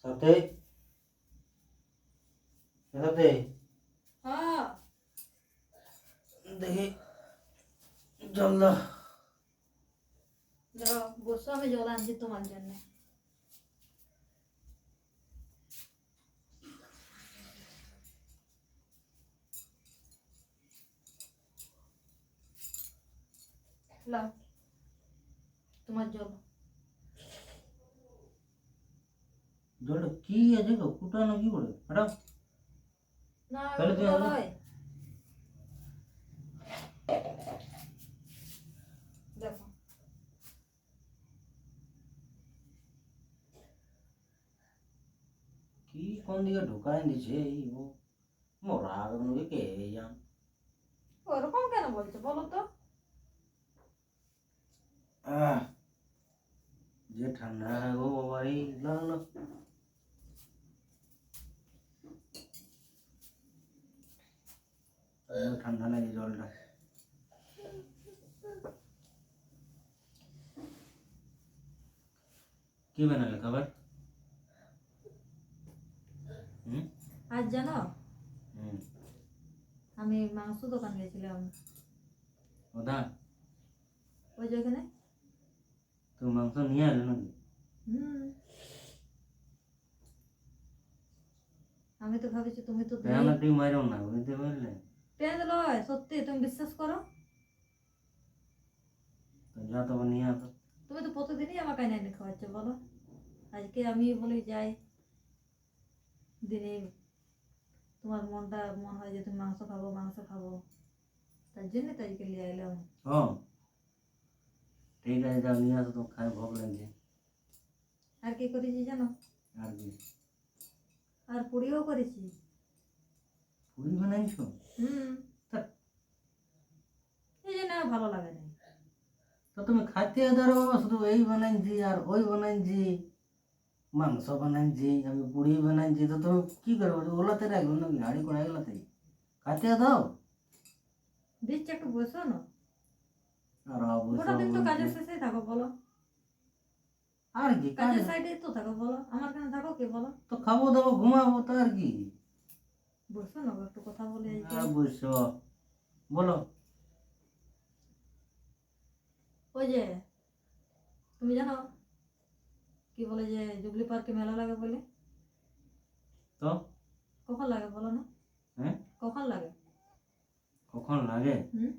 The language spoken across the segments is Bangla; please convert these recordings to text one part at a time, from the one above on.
সাথে সাথে হ্যাঁ দেখি জল দাও। দাও বসো, আমি জল আনছি তোমার জন্য। লাও তোমার জল। জলটা কি আছে গো, ফুটানো কি করে হাঁটাও। না তাহলে কি ওগুলো হবে? নয়। দেখো কি কোন দিকে ঢুকাই দিছে এই ও মরা আগুন কে জান। ওরকম কেন বলছো বলো তো? আহ যে ঠান্ডা গো বাবা, এই লাও লাও। ঠান্ডা লাগে জলটা। কি বানালে খাবার? আজ জানো হুম আমি মাংস দোকান গেছিলাম, ওদা ওই যেখানে। তো মাংস নিয়ে এলো নাকি? হুম আমি তো ভাবছি তুমি তো পেয়ানাটি মারো না, বুঝতে পারলে? পেঁয়াজ লয়, সত্যি তুমি বিশ্বাস করো। তো যা তবে নিয়ে আসো। তুমি তো প্রতিদিনই আমাকে এনে এনে খাওয়াচ্ছ বলো। আজকে আমি বলি যাই দিনে, তোমার মন হয় যে তুমি মাংস খাবো মাংস খাবো, তার জন্য তো আজকে নিয়ে এলাম। ও ঠিক আছে, যাও নিয়ে আসো, তো খাই ভোগ লাগছে। আর কি করেছি জানো? আর কি আর পুরিও করেছি। পুরি বানাইছো? হুম তা এই জন্য আমার ভালো লাগে না। তো তুমি খাইতে ধরো বাবা, শুধু এই বানাইছি আর ওই বানাইছি, মাংস বানাইছি, আমি পুরি বানাইছি, তো তুমি কি করবো? ওগুলাতে রাখবো নাকি হাঁড়ি কড়াই গুলাতে? খাইতে দাও। দিচ্ছি একটু বসো না। আর গোটা অবশ্য দিন তো বলছে কাজের শেষেই থাকো বলো, আর কি কাজ, কাজের সাইডেই তো থাকো বলো, আমার কেন থাকো কি বলো? তো খাবো দাবো ঘুমাবো, তো আর কি। বসো না একটু কথা বলে আজকে। আর বুঝছো, বলো। ওই যে তুমি জানো কি বলে যে জুবলি পার্কে মেলা লাগে বলে? তো কখন লাগে বলো না? হ্যাঁ কখন লাগে? কখন লাগে? হুম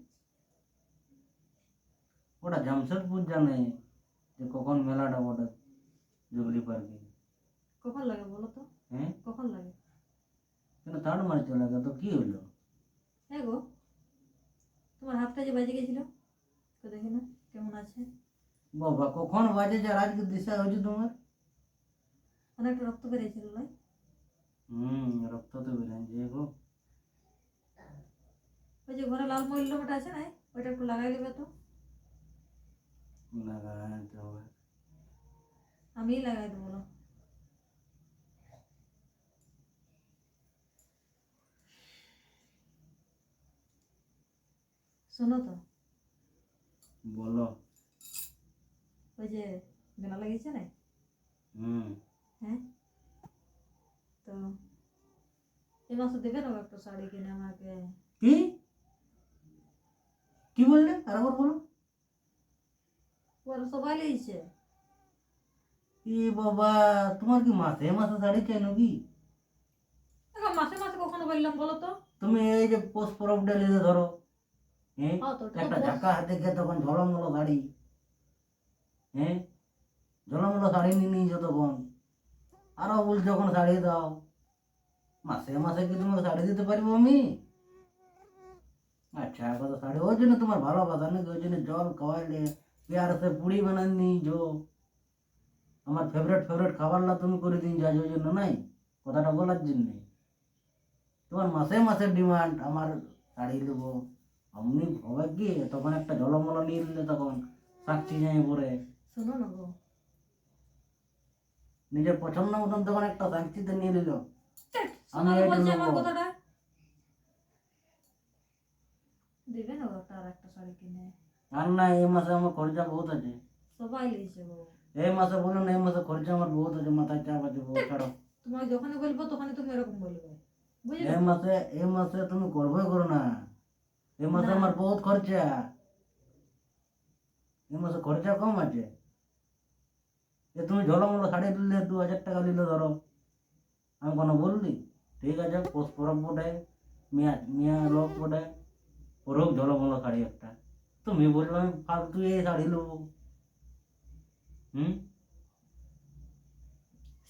ওটা জামশেদপুর জানে যে কখন মেলাটা ওটা জুবলি পার্কে। কখন লাগে বলো তো? হ্যাঁ কখন লাগে? কেন তাড় মারি চলে গেল, তো কি হলো? হ্যাঁ গো, তোমার হাতটা যে বাজে গেছিল, তো দেখি না কেমন আছে। বাবা কখন বাজে যে আজকে দিশা হয়েছে তোমার? অনেকটা রক্ত বেরিয়েছিল নয়? রক্ত তো বেরিয়েছে গো। ওই যে ঘরে লাল মহিলাটা আছে না, ওইটা একটু লাগাই দেবে তো। লাগাতে হবে। আমিই লাগাই দেবো না। শোনো তো, বলো। ওই যে মেলা লাগিয়েছে না, হুম হ্যাঁ, তো এই মাসে দেবে না একটা শাড়ি কিনে আমাকে? কি কি বললে আরেকবার বলো। ওরা সবাই লিয়েছে। এ বাবা, তোমার কি মাসে মাসে শাড়ি চাই নাকি? এখন মাসে মাসে কখনো বললাম বলো তো? তুমি এই যে পোষ পরব ডেলিতে ধরো, হ্যাঁ, হ্যাঁ তো ওটা তো একটা পোষ। ঝাঁকা হাতে গিয়ে তখন ঝলমলো শাড়ি, হ্যাঁ, ঝলমলো শাড়ি নিয়ে নিয়েছো তখন, আরো বলছো যখন শাড়ি দাও। মাসে মাসে কি তোমাকে শাড়ি দিতে পারবো আমি? আচ্ছা কত শাড়ি, ওই জন্য তোমার ভালোবাসা নাকি? ওই জন্য জল খাওয়াইলে পেয়ার সে পুরি বানান নিয়েছো, আমার ফেভারেট ফেভারেট খাবারটা তুমি করে দিন যাচ্ছ, ওই জন্য নাই, কথাটা বলার জন্যে। তোমার মাসে মাসে ডিমান্ড আমার শাড়ি দেবো, অমনি হবে কি তখন একটা ঝলমলো নিয়ে নিলে তখন সাক্ষী যাই পরে শোনো না গো, নিজের পছন্দ মতন তখন একটা সাক্ষীতে নিয়ে নিল। শোনো আমি তো এইটা বলছি আমার নেবো। কথাটা। দেবে না গো তার একটা শাড়ি কিনে? আর না, এই মাসে আমার খরচা বহুত আছে। সবাই লিয়েছে গো। এই মাসে বলুন, এই মাসে খরচা আমার বহুত আছে, মাথায় চাপ আছে, বহুত ছাড়ো। তোমাকে যখনই বলবো তখনই তুমি এরকম বলবে, বুঝলে? এই মাসে তুমি করবে করো না, এই মাসে না। আমার বহুত খরচা, এই মাসে খরচা কম আছে। এ তুমি ঝলমলো শাড়ি দিলে 2000 টাকা নিলে ধরো, আমি কোনো বললি? ঠিক আছে, পোষ পরব বটে, মিয়া মিয়া লোক বটে, পরব ঝলমলো শাড়ি একটা, তুমি বললো আমি ফালতু এই শাড়ি নেবো। হুম,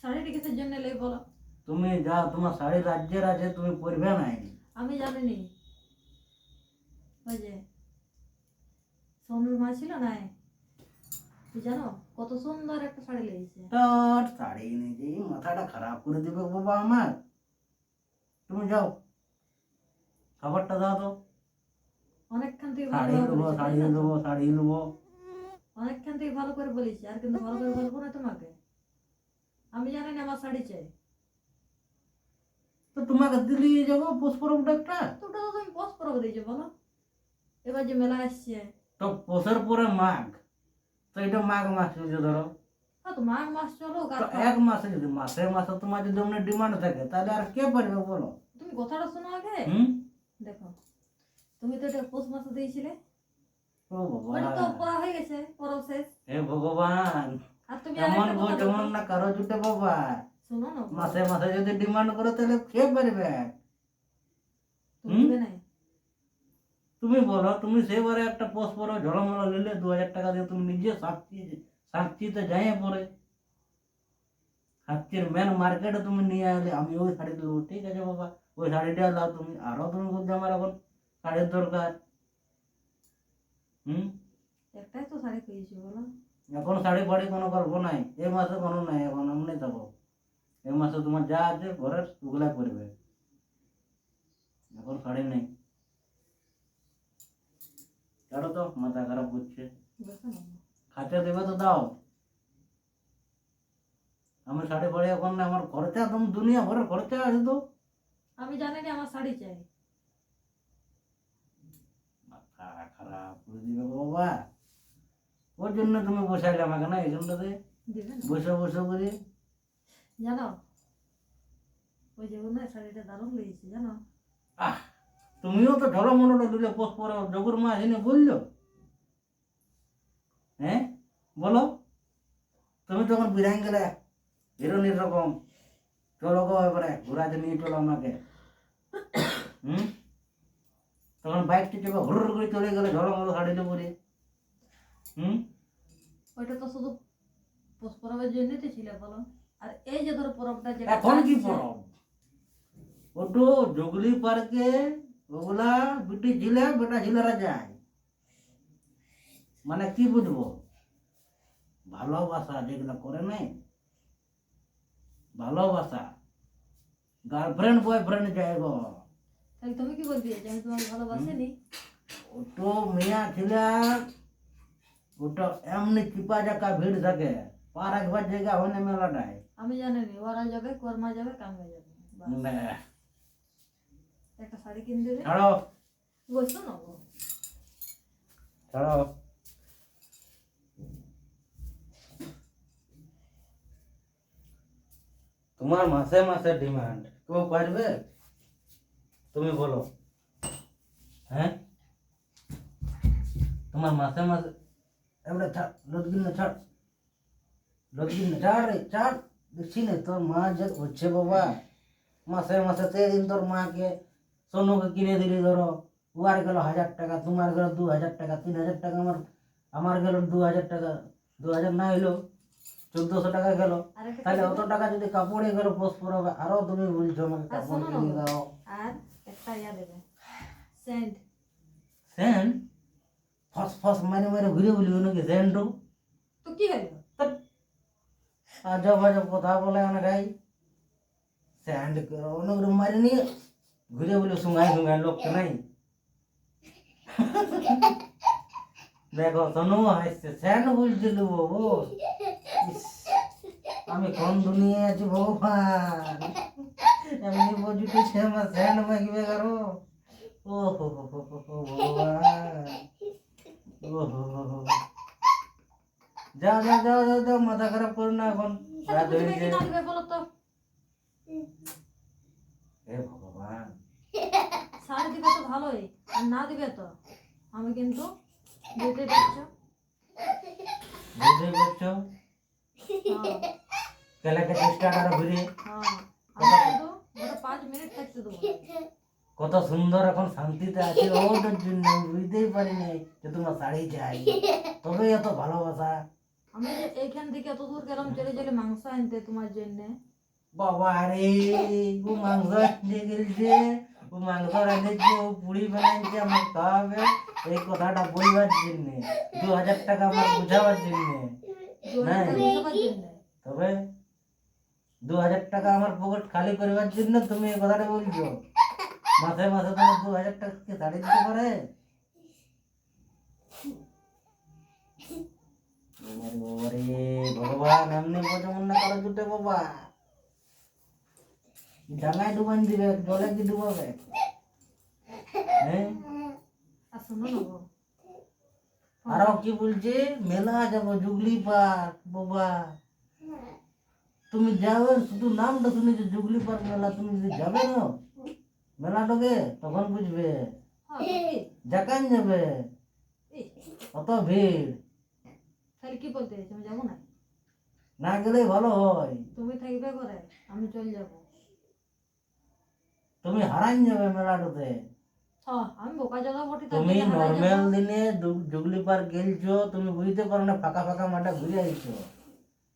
শাড়িটা কিসের জন্য নেই বলো? তুমি যা তোমার শাড়ি রাজ্যের আছে, তুমি পরবে নাই। আমি জানিনি, ওই যে সোনুর মা ছিল না, তুই জানো কত সুন্দর একটা শাড়ি লেগেছে। তোর শাড়ি নিজেই মাথাটা খারাপ করে দিবে বাবা আমার। তুমি যাও, খাবারটা দাও তো। অনেকক্ষণ থেকে শাড়ি ভালো নেবো, বলেছি, শাড়ি তাই না তো? নেবো, শাড়ি নেবো। অনেকক্ষণ থেকে ভালো করে বলেছি, আর কিন্তু ভালো করে বলবো না তোমাকে। আমি জানি না আমার শাড়ি চাই। তো তোমাকে দিল্লি যাবো পুষ্পরমটা একটা। তো ওটা তো তুমি পোস্ট করে দিয়েছো বলো, এবার যে মেলা আসছে। তো পোষের পরে মাঘ, তো এটা মাঘ মাস চলছে ধরো। হ্যাঁ, তো মাঘ মাস চলো, তো এক মাসে যদি মাসে মাসে তোমার যদি অমনি ডিমান্ড থাকে, তাহলে আর কে পারবে বলো? তুমি কথাটা শোনো আগে। হুম, দেখো, তুমি তো এটা পৌষ মাসে দিয়েছিলে, ও ওটা তো বাবা, পড়া হয়ে গেছে, পড়াও শেষ। হে ভগবান, আর তুমি এমন আরেকটা গো কথা যেমন বলছো, না কারো জুটে বাবা। শোনো না, মাসে মাসে যদি ডিমান্ড করো, তাহলে কে পারবে? তুমি হুম? দিবে নাই? তুমি বলো, তুমি সেবারে একটা পোষ পরো ঝলমলো নিলে 2000 টাকা দিয়ে, তুমি নিজে সাক্ষীতে যাই পরে সাক্ষীর মেন মার্কেটে তুমি নিয়ে আসলে আমি ওই শাড়ি দেবো, ঠিক আছে বাবা, ওই শাড়িটা দাও তুমি। আরো তুমি বলছো আমার এখন শাড়ির দরকার। হুম, একটাই তো শাড়ি পেয়েছি বলো। এখন শাড়ি ফাড়ি কোনো গল্প নাই, এই মাসে কোনো নাই, এখন এমনি থাকো। এই মাসে তোমার যা আছে ঘরের ওগুলাই পরবে, এখন শাড়ি নেই। ছাড়ো তো, মাথা খারাপ করছে। বুঝতে না? খাতে দেবে তো দাও। আমি শাড়ি ফাড়ি এখন না, আমার খরচা তুমি দুনিয়া ভরের খরচা আছে তো। আমি জানি না আমার শাড়ি চাই। মাথা খারাপ করে দিবে বাবা, ওর জন্য তুমি বসাইলে আমাকে না এখানটাতে দিবে না? বসে বসে করে। জানো, ওই যে না শাড়িটা দারুণ লেগেছে জানো। আহ, তুমিও তো ঢলমন্ডল দিলে পোষ পরে জগুর মা এনে বললো। হ্যাঁ, বলো, তুমি তখন বিরাং গেলে হিরোনির রকম, চলো গো এবারে ঘোরাতে নিয়ে চলো আমাকে। হুম, তখন বাইকটি চেপে হুর করে চলে গেলে ঝলমলো শাড়িতে পরে। হুম, ওইটা তো শুধু পৌষ পরবের জন্যই তো ছিল বলো। আর এই যে ধরো পরবটা যেটা এখন কি আসছে, পরব? ওটো জগলি পার্কে ওগুলা বিটি ঝিলে বেটা ঝিলেরা যায়, মানে কি বুঝবো? ভালোবাসা যেগুলো করে নাই, ভালোবাসা, গার্লফ্রেন্ড বয়ফ্রেন্ড যায় গো। তাহলে তুমি কি বলবি যে আমি তোমাকে ভালোবাসিনি? ওটো মেয়া ছিলা, ওটা এমনি চিপা জাকা ভিড় থাকে, পা রাখবার জায়গা হয় না মেলাটায়। আমি জানি নি, ওরা যাবে, কর্মা যাবে, কামে যাবে, বাস। না, একটা শাড়ি কিনে দেবে, ছাড়ো বসো না গো। ছাড়ো। তোমার মাসে মাসে ডিমান্ড কেউ পারবে? তুমি বলো। হ্যাঁ, তোমার মাসে মাসে এবারে ছাড়, লটকিন না ছাড়, লটকিন না ছাড় রে ছাড়। দেখছি না তোর মা যে হচ্ছে বাবা, মাসে মাসে সেদিন তোর মাকে সোনুকে কিনে দিলি ধরো, উয়ার গেল 1000 টাকা, তোমার গেল 2000 টাকা, 3000 টাকা, আমার গেল 2000 টাকা, 2000 না হইলো 1400 টাকা গেল। আর একটা তাহলে কি অত দেবে? টাকা যদি কাপড়ে গেল পোষ পরবে, আরো তুমি বলছো আমাকে আর কাপড় শোনো না কিনে গো, দাও। আর একটা ইয়া দেবে, সেন্ট। সেন্ট? ফস ফস মারে মারে ঘুরে বলবি নাকি সেন্ট? তো কি হলো? আজব আজব কথা বলে অনেকাই। স্যান্ড অনেক মারি নিয়ে ঘুরে বলে সুঙ্গাই সুঙ্গাই লোককে নাই। দেখো শোনো হাসছে, স্যান্ড বলছিল বাবু। ইস, আমি কোন দুনিয়ায় আছি ভগবান, এমনি বুঝতেছে আমার স্যান্ড মাগবে কারো। ও হো হো হো হো হো ভগবান, ও হো হো হো। যাও যাও যাও যাও যাও, মাথা খারাপ করো না এখন। তাহলে রাত বুঝবে হয়েছে। কি না দিবে বলো তো? হে ভগবান, শাড়ি দিবে তো ভালোই, আর না দিবে তো আমি কিন্তু বুঝতে পারছো। বুঝতেই পারছো, হ্যাঁ কেলাকে চেষ্টা করো ঘুরে। হ্যাঁ, আমি কিন্তু ওটা 5 মিনিট থাকতে দেবো না। কত সুন্দর এখন শান্তিতে আছি ওদের জন্য, আমি বুঝতেই পারি নাই যে তোমার শাড়ি চাই, তবে এত ভালোবাসা। আমি যে এইখান থেকে এত দূর গেলাম চলে চলে মাংস আনতে তোমার জন্য। বাবা রে, ও মাংস আনতে গেলছে, ও মাংস রাঁধেছে, ও পুরি বানাইছে, আমার খাওয়াবে, এই কথাটা বলবার জন্য, 2000 টাকা আমার বুঝাবার জন্য। 2000 টাকা বুঝাবার জন্য। তবে 2000 টাকা আমার পকেট খালি করবার জন্য তুমি এই কথাটা বলছো? মাসে মাসে তোমার 2000 টাকা কি শাড়ি দিতে পারে? বাবারে ভগবান, এমনি যেমন না কারো জুটে বাবা, ডাঙায় ডুবান দিবে, জলে কি ডুবাবে? হ্যাঁ, আর শোনো না গো, আরো কি বলছে, মেলা যাবো জুগলি পার্ক। বাবা তুমি যাবে, শুধু নামটা শুনেছো জুগলি পার্ক মেলা, তুমি যদি যাবে না মেলাটাকে, তখন বুঝবে হ্যাঁ সত্যি। জাকান যাবে, এই, কত ভিড়। তাহলে কি বলতে চাইছো আমি যাবো না? না গেলেই ভালো হয়, তুমি থাকবে ঘরে, আমি চলে যাবো। তুমি হারান যাবে মেলাটাতে। হ্যাঁ আমি বোকা জায়গা বটে, তার তুমি জন্য হারাই নর্মাল যাবো। দিনে জুগলি পার্ক গেলছো, তুমি বুঝতে পারো না, ফাঁকা ফাঁকা মাঠে ঘুরে আইছো।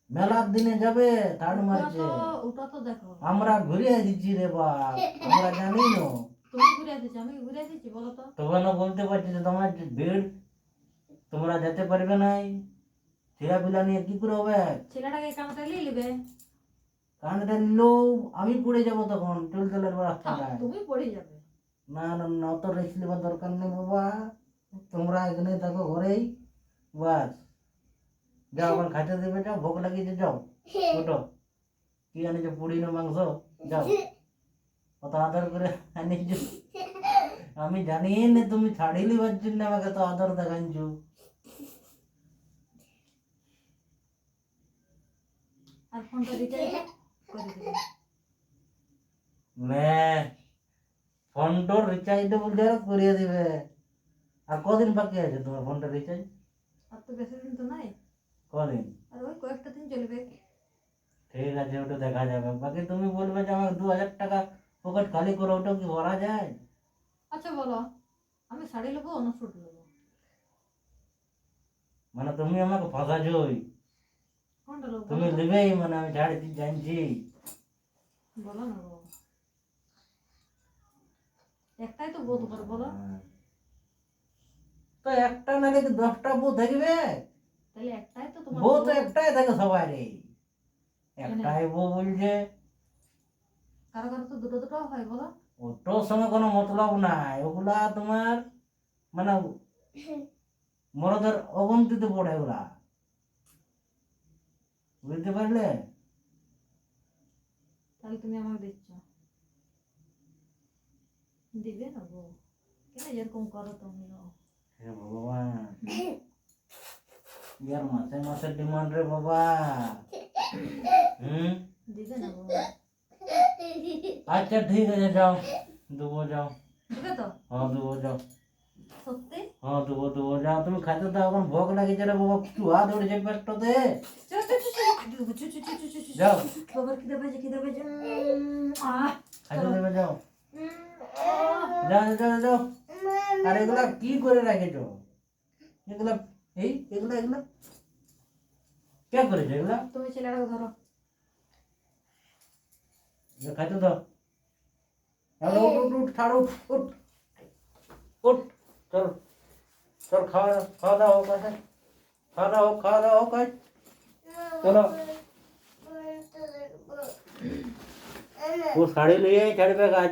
মেলার দিনে যাবে ঠান্ড মারছে, ওটা তো দেখো, আমরা ঘুরে আসিছি রে বাপ, আমরা জানি না। তুমি ঘুরে এসেছো, আমি ঘুরে এসেছি বলো তো? তবে না বলতে পারছি যে তোমার যে ভিড়, তোমরা যেতে পারবে নাই, ছেলা পিলা নিয়ে কি করে হবে? ছেলেটাকে কামটা নিয়ে নেবে। কানটা নিলেও আমি পড়ে যাবো তখন টুলতলের রাস্তাটায়। তুমি পড়ে যাবে। না না না, অত রিস্ক নেবার দরকার নেই বাবা, তোমরা এখানে থাকো ঘরেই, বাস। যাও এখন খাইতে দেবে, যাও, ভোগ লাগিয়েছে, যাও ওটো, কি আনিছো, পুরি না মাংস? যাও, কত আদর করে আনিছো, আমি জানি না তুমি ছাড়ি লিবার জন্য আমাকে তো আদর দেখাইছো। আর ফোনটা রিচার্জ করে দেবে। নে, ফোনটোর রিচার্জ বলতে করিয়ে দিবে। আর কদিন বাকি আছে তোমার ফোনটা রিচার্জ? আর তো বেশি দিন তো নাই, কদিন? আর ওই কয়েকটা দিন চলবে। ঠিক আছে, ওটা দেখা যাবে, বাকি তুমি বলবে যে আমাকে 2000 টাকা পকেট খালি করে, ওটা কি ভরা যায়? আচ্ছা বলো, আমি শাড়ি নেবো না স্যুট নেবো? মানে তুমি আমাকে ফাঁসাছোই, কোনটা নেবো তুমি বলো তো? নেবেই, মানে আমি ঝাড়ি জানছি। বলো না গো, একটাই তো বলতে পারো বলো। তো একটা না দেখি 10টা বউ থাকবে, তাহলে একটাই তো তোমার বউ তো বউ। একটাই থাকে সবাই রে, একটাই বউ বলছে। কারো কারো তো দুটো দুটো হয় বলো। ওটার সঙ্গে কোনো মতলব নাই, ওগুলা তোমার মানে মরদের অবন্তিতে পড়ে ওগুলা, বুঝতে পারলে? তাহলে তুমি আমাকে দিচ্ছ, দিবে না গো? কেন এরকম করো তুমিও? হে ভগবান, ইয়ার মাসে মাসে ডিমান্ড রে বাবা। হুম, দিবে না গো? আচ্ছা ঠিক আছে, যাও দেবো, যাও। দিবে তো? হ্যাঁ দেবো, যাও। সত্যি? হ্যাঁ দেবো দেবো, যাও, তুমি খাইতে দাও, এখন ভোগ লাগিয়েছে রে বাবা, চুহা ধরেছে পেটটাতে। যাও, বাবার খিদে পেয়েছে, খিদে পেয়েছে। খাইতে দেবে, যাও, যাও যাও যাও। আর এগুলা কি করে রাখেছো? এগুলা, এই এগুলা এগুলা কে করেছে এগুলা? তুমি ছেলেটাকে ধরো। খাইতে দাও। উঠ উঠ উঠ, ছাড়, উঠ উঠ উঠ, চল চল, খাওয়া খাওয়া দাওয়া হোক, আছে খাওয়া দাওয়া হোক, খাওয়া দাওয়া হোক, আয়। চলো, ও শাড়ি লিয়ে ছাড়বে কাজ।